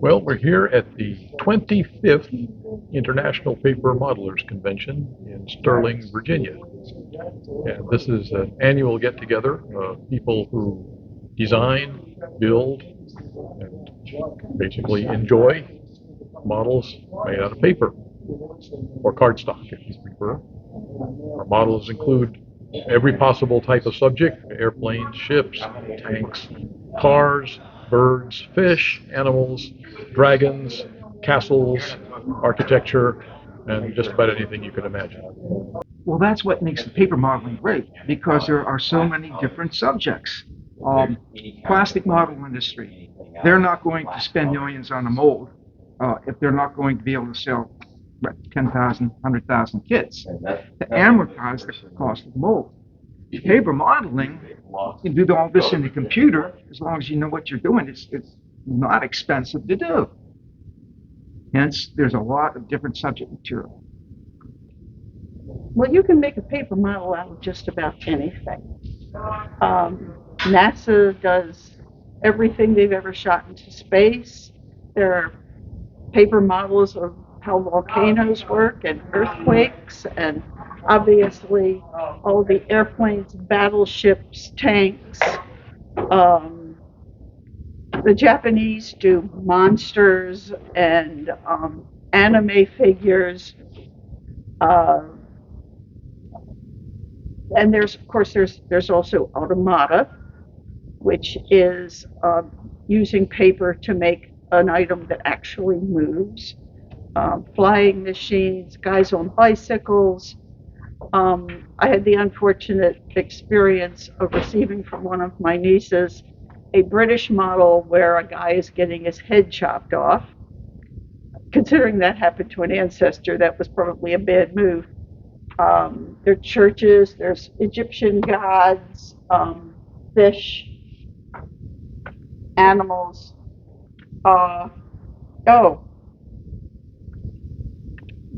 Well, we're here at the 25th International Paper Modelers Convention in Sterling, Virginia. And this is an annual get-together of people who design, build, and basically enjoy models made out of paper, or cardstock if you prefer. Our models include every possible type of subject: airplanes, ships, tanks, cars, birds, fish, animals, dragons, castles, architecture, and just about anything you can imagine. Well, that's what makes the paper modeling great, because there are so many different subjects. Plastic model industry, they're not going to spend millions on a mold if they're not going to be able to sell 10,000, 100,000 kits to amortize the cost of the mold. Paper modeling, you can do all this in the computer as long as you know what you're doing. It's not expensive to do. Hence, there's a lot of different subject material. Well, you can make a paper model out of just about anything. NASA does everything they've ever shot into space. There are paper models of how volcanoes work and earthquakes, and obviously all the airplanes, battleships, tanks. The Japanese do monsters and anime figures. And there's also automata, which is using paper to make an item that actually moves. Flying machines, guys on bicycles. I had the unfortunate experience of receiving from one of my nieces a British model where a guy is getting his head chopped off. Considering that happened to an ancestor, that was probably a bad move. There are churches, there's Egyptian gods, fish, animals.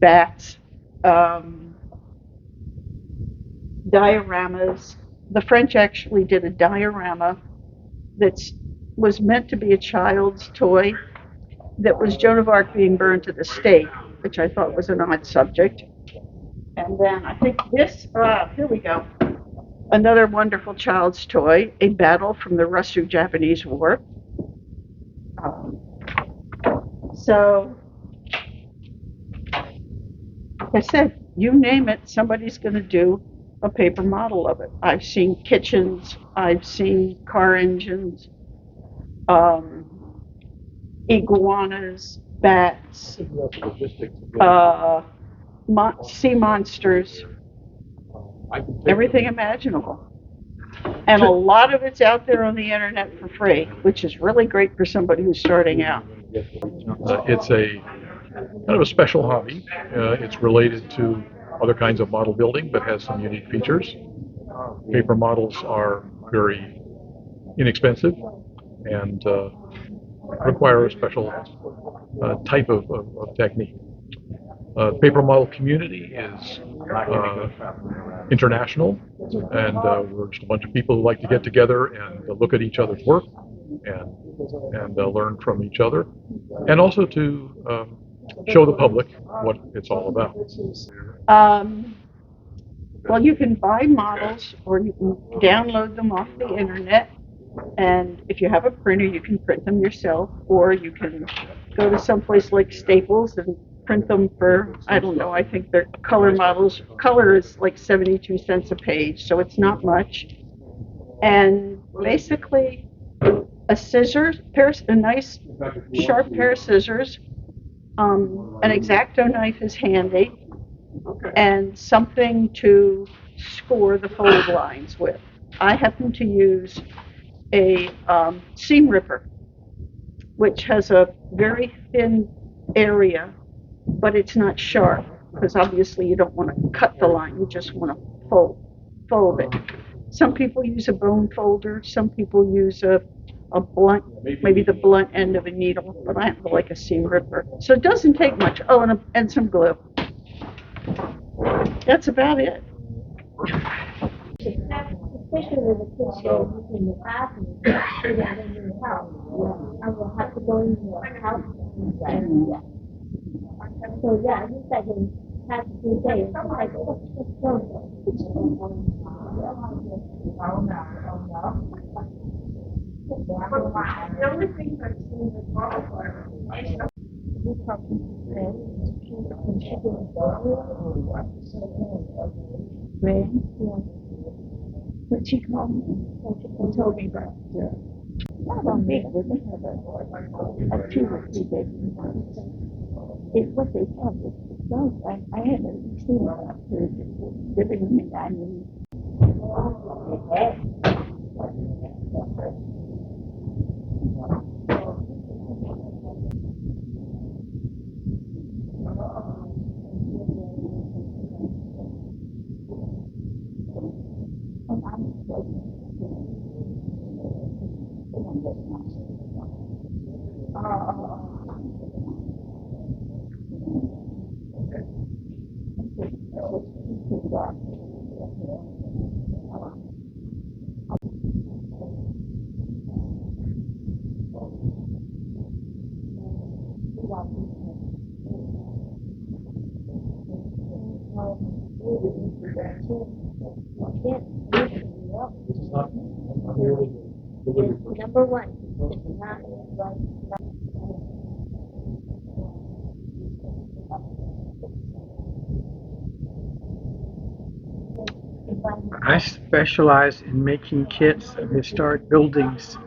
Bats, dioramas. The French actually did a diorama that was meant to be a child's toy that was Joan of Arc being burned to the stake, which I thought was an odd subject. And then I think this, here we go, another wonderful child's toy, a battle from the Russo-Japanese War. So, like I said, you name it, somebody's going to do a paper model of it. I've seen kitchens, I've seen car engines, iguanas, bats, sea monsters, everything imaginable. And a lot of it's out there on the internet for free, which is really great for somebody who's starting out. It's a kind of a special hobby. It's related to other kinds of model building, but has some unique features. Paper models are very inexpensive and require a special type of technique. The paper model community is international, and we're just a bunch of people who like to get together and look at each other's work and learn from each other, and also to show the public what it's all about. Well, you can buy models or you can download them off the internet, and if you have a printer, you can print them yourself, or you can go to someplace like Staples and print them for, I don't know, I think they're color models. Color is like 72 cents a page, so it's not much. And basically, a scissors, a nice sharp pair of scissors, an X-Acto knife is handy, and something to score the fold lines with. I happen to use a seam ripper, which has a very thin area, but it's not sharp, because obviously you don't want to cut the line, you just want to fold it. Some people use a bone folder, some people use a blunt, maybe the blunt end of a needle, but I have like a seam ripper. So it doesn't take much. Oh, and some glue. That's about it. especially with the kids who are using the bathroom, they don't need help. I will have to go into the house and so yeah, I just like in past few days, it's like, what's going on? The only thing I've seen with we talked to friends, and she didn't friends, yeah. But she called me and told me about not on big, but they have a 2 or 3 bedroom house. It's what they thought it was. I haven't seen it up to the living room and dining room. And number one, it's not I specialize in making kits of historic buildings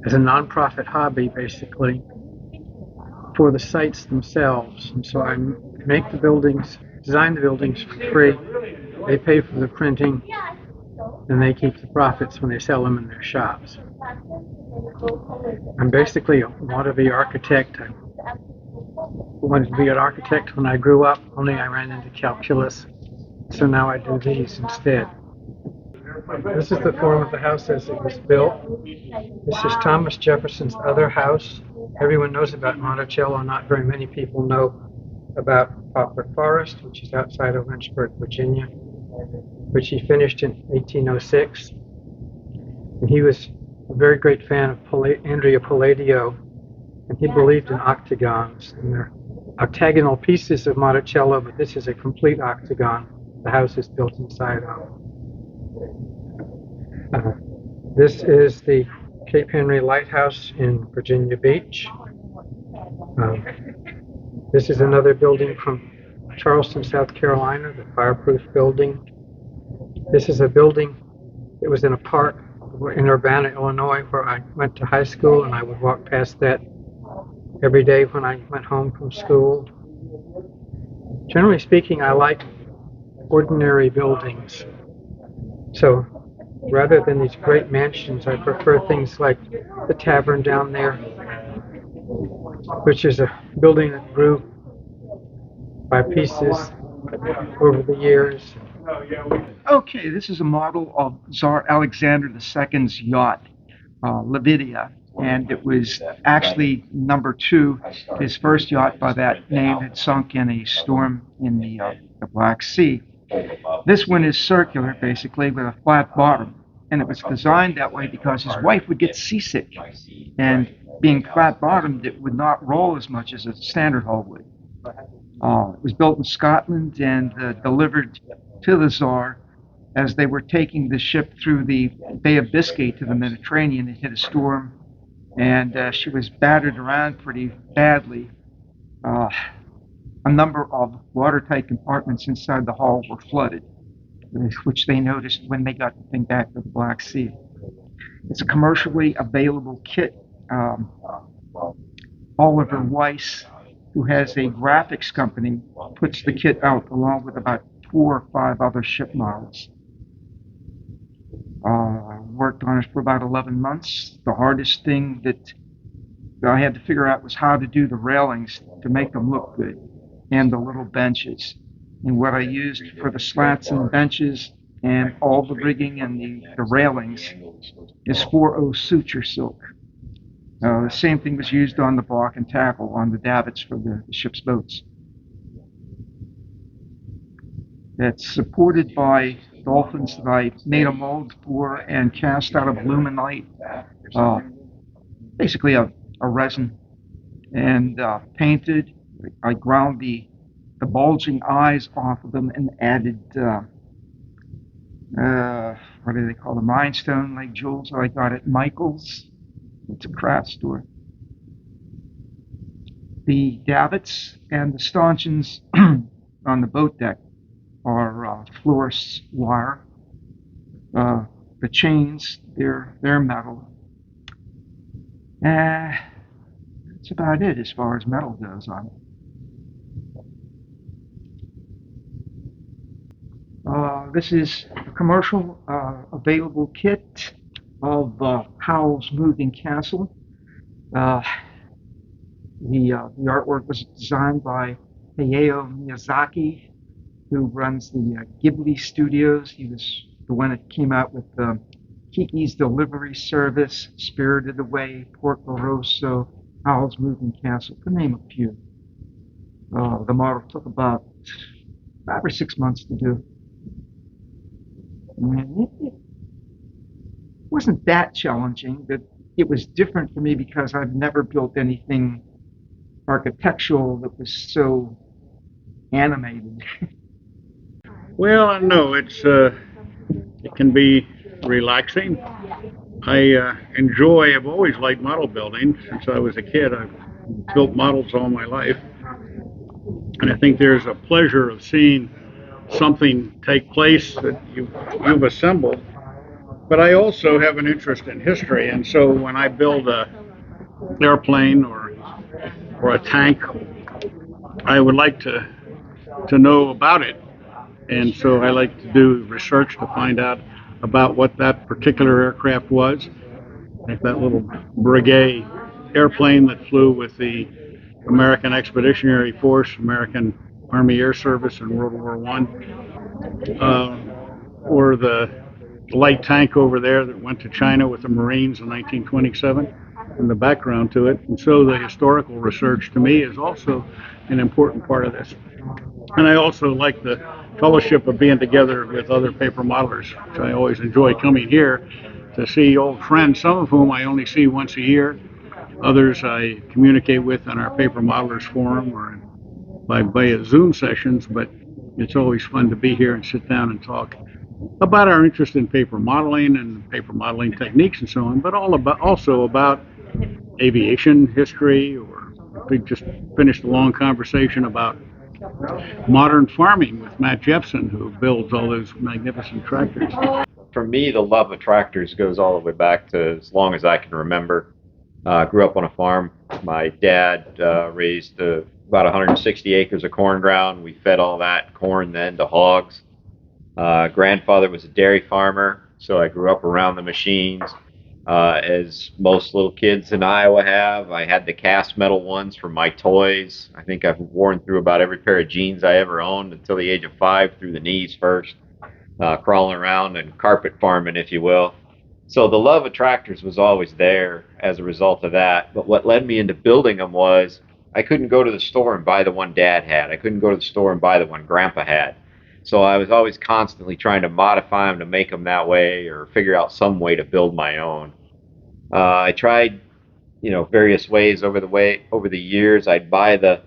as a nonprofit hobby, basically, for the sites themselves. And so I make the buildings, design the buildings for free. They pay for the printing, and they keep the profits when they sell them in their shops. I'm basically a wannabe architect. I wanted to be an architect when I grew up, only I ran into calculus. So now I do these instead. This is the form of the house as it was built. This is Thomas Jefferson's other house. Everyone knows about Monticello. Not very many people know about Poplar Forest, which is outside of Lynchburg, Virginia, which he finished in 1806. And he was a very great fan of Andrea Palladio, and he believed in octagons. And they're octagonal pieces of Monticello, but this is a complete octagon. The house is built inside of. This is the Cape Henry Lighthouse in Virginia Beach. This is another building from Charleston, South Carolina, the fireproof building. This is a building that was in a park in Urbana, Illinois, where I went to high school, and I would walk past that every day when I went home from school. Generally speaking, I like ordinary buildings. So rather than these great mansions, I prefer things like the tavern down there, which is a building that grew by pieces over the years. Okay, this is a model of Tsar Alexander II's yacht, Lavidia, and it was actually number 2. His first yacht by that name had sunk in a storm in the Black Sea. This one is circular, basically, with a flat bottom, and it was designed that way because his wife would get seasick, and being flat-bottomed, it would not roll as much as a standard hull would. It was built in Scotland and delivered to the Tsar as they were taking the ship through the Bay of Biscay to the Mediterranean. It hit a storm, and she was battered around pretty badly. A number of watertight compartments inside the hull were flooded, which they noticed when they got the thing back to the Black Sea. It's a commercially available kit. Oliver Weiss, who has a graphics company, puts the kit out along with about 4 or 5 other ship models. Worked on it for about 11 months. The hardest thing that I had to figure out was how to do the railings to make them look good, and the little benches. And what I used for the slats and the benches and all the rigging and the railings is 4/0 suture silk. The same thing was used on the block and tackle on the davits for the ship's boats. That's supported by dolphins that I made a mold for and cast out of aluminite, basically a resin, and painted. I ground the bulging eyes off of them and added, what do they call them, rhinestone like jewels that I got at Michael's. It's a craft store. The davits and the stanchions on the boat deck are fluorous wire. The chains, they're metal. That's about it as far as metal goes on it. This is a commercial available kit of Howl's Moving Castle. The artwork was designed by Hayao Miyazaki, who runs the Ghibli Studios. He was the one that came out with Kiki's Delivery Service, Spirited Away, Porco Rosso, Howl's Moving Castle, to name a few. The model took about 5 or 6 months to do. And it wasn't that challenging, but it was different for me because I've never built anything architectural that was so animated. Well, no, it can be relaxing. I I've always liked model building since I was a kid. I've built models all my life. And I think there's a pleasure of seeing something take place that you've assembled. But I also have an interest in history, and so when I build a airplane or a tank, I would like to know about it. And so I like to do research to find out about what that particular aircraft was. Like that little Breguet airplane that flew with the American Expeditionary Force, American Army Air Service in World War I, or the light tank over there that went to China with the Marines in 1927, and the background to it. And so the historical research to me is also an important part of this. And I also like the fellowship of being together with other paper modelers, which I always enjoy coming here to see old friends, some of whom I only see once a year. Others I communicate with on our Paper Modelers Forum or by Zoom sessions, but it's always fun to be here and sit down and talk about our interest in paper modeling and paper modeling techniques and so on, but also about aviation history, or we just finished a long conversation about modern farming with Matt Jepson, who builds all those magnificent tractors. For me, the love of tractors goes all the way back to as long as I can remember. Grew up on a farm. My dad raised about 160 acres of corn ground. We fed all that corn then to hogs. Grandfather was a dairy farmer, so I grew up around the machines. As most little kids in Iowa have, I had the cast metal ones for my toys. I think I've worn through about every pair of jeans I ever owned until the age of 5, through the knees first, crawling around and carpet farming, if you will. So the love of tractors was always there as a result of that. But what led me into building them was I couldn't go to the store and buy the one Dad had. I couldn't go to the store and buy the one Grandpa had. So I was always constantly trying to modify them to make them that way, or figure out some way to build my own. I tried, various ways over the years. I'd buy the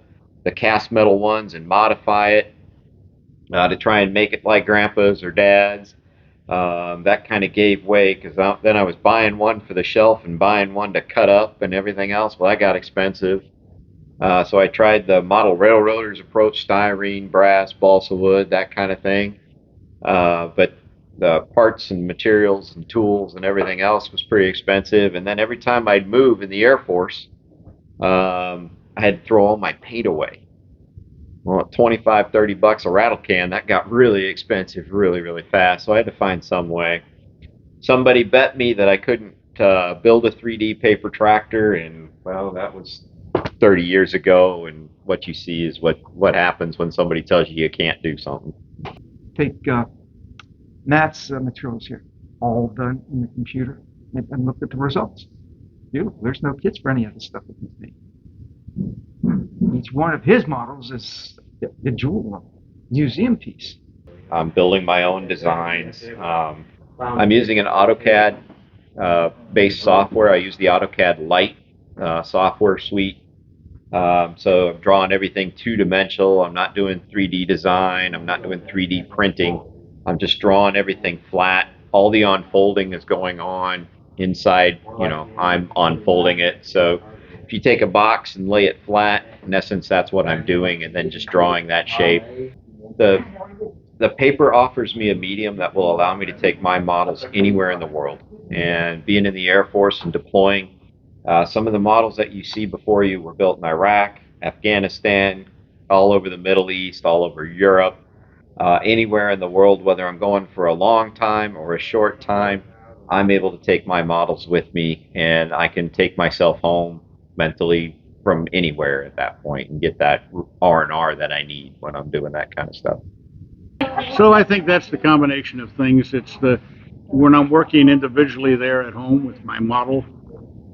cast metal ones and modify it to try and make it like Grandpa's or Dad's. That kind of gave way, because then I was buying one for the shelf and buying one to cut up and everything else. Well, that got expensive. So I tried the model railroaders approach, styrene, brass, balsa wood, that kind of thing. But the parts and materials and tools and everything else was pretty expensive. And then every time I'd move in the Air Force, I had to throw all my paint away. Well, at $25, $30 a rattle can, that got really expensive really, really fast. So I had to find some way. Somebody bet me that I couldn't build a 3D paper tractor, and well, that was 30 years ago, and what you see is what happens when somebody tells you can't do something. Take Matt's materials here, all done in the computer, and look at the results. Beautiful. There's no kits for any of the stuff that he's made. Each one of his models is a jewel, museum piece. I'm building my own designs. I'm using an AutoCAD based software. I use the AutoCAD Lite software suite. So I'm drawing everything two-dimensional. I'm not doing 3D design. I'm not doing 3D printing. I'm just drawing everything flat. All the unfolding is going on inside, I'm unfolding it. So if you take a box and lay it flat, in essence, that's what I'm doing, and then just drawing that shape. The paper offers me a medium that will allow me to take my models anywhere in the world. And being in the Air Force and deploying, some of the models that you see before you were built in Iraq, Afghanistan, all over the Middle East, all over Europe, anywhere in the world, whether I'm going for a long time or a short time, I'm able to take my models with me, and I can take myself home mentally from anywhere at that point and get that R&R that I need when I'm doing that kind of stuff. So I think that's the combination of things. It's when I'm working individually there at home with my model,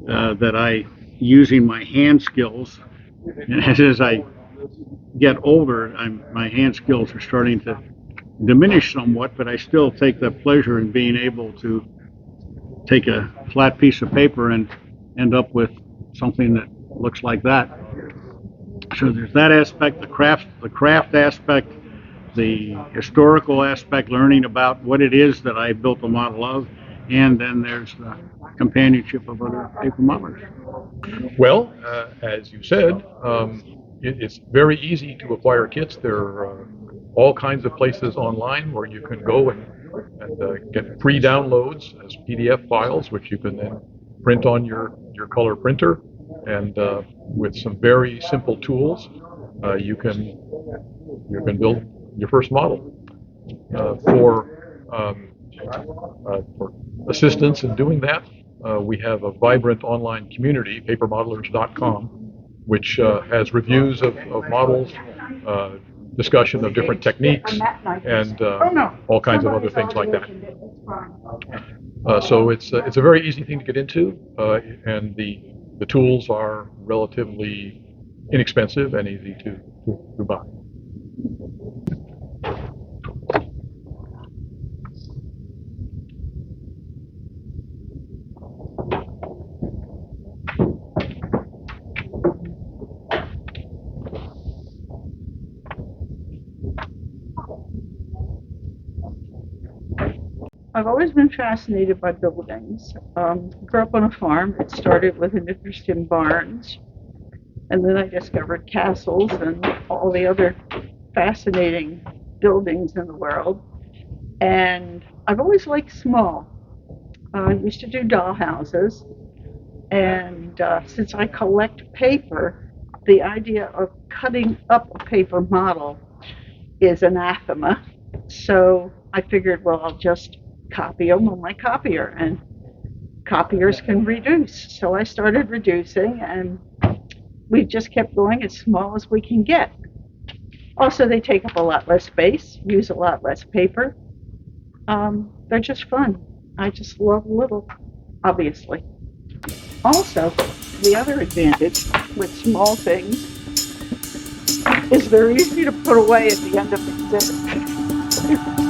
that I using my hand skills. And as I get older, my hand skills are starting to diminish somewhat, but I still take the pleasure in being able to take a flat piece of paper and end up with something that looks like that. So there's that aspect, the craft aspect, the historical aspect, learning about what it is that I built a model of, and then there's the companionship of other paper modelers. Well, as you said, it's very easy to acquire kits. There are all kinds of places online where you can go and get pre-downloads as PDF files, which you can then print on your color printer. And with some very simple tools, you can build your first model. For assistance in doing that, we have a vibrant online community, papermodelers.com, which has reviews of models, discussion of different techniques, and all kinds of other things like that. So it's a very easy thing to get into, and the tools are relatively inexpensive and easy to buy. I've always been fascinated by buildings. Grew up on a farm. It started with an interest in barns, and then I discovered castles and all the other fascinating buildings in the world. And I've always liked small. I used to do doll houses, and since I collect paper, the idea of cutting up a paper model is anathema. So I figured, well, I'll just copy them on my copier, and copiers can reduce. So I started reducing, and we just kept going as small as we can get. Also, they take up a lot less space, use a lot less paper. They're just fun. I just love little, obviously. Also, the other advantage with small things is they're easy to put away at the end of the exhibit.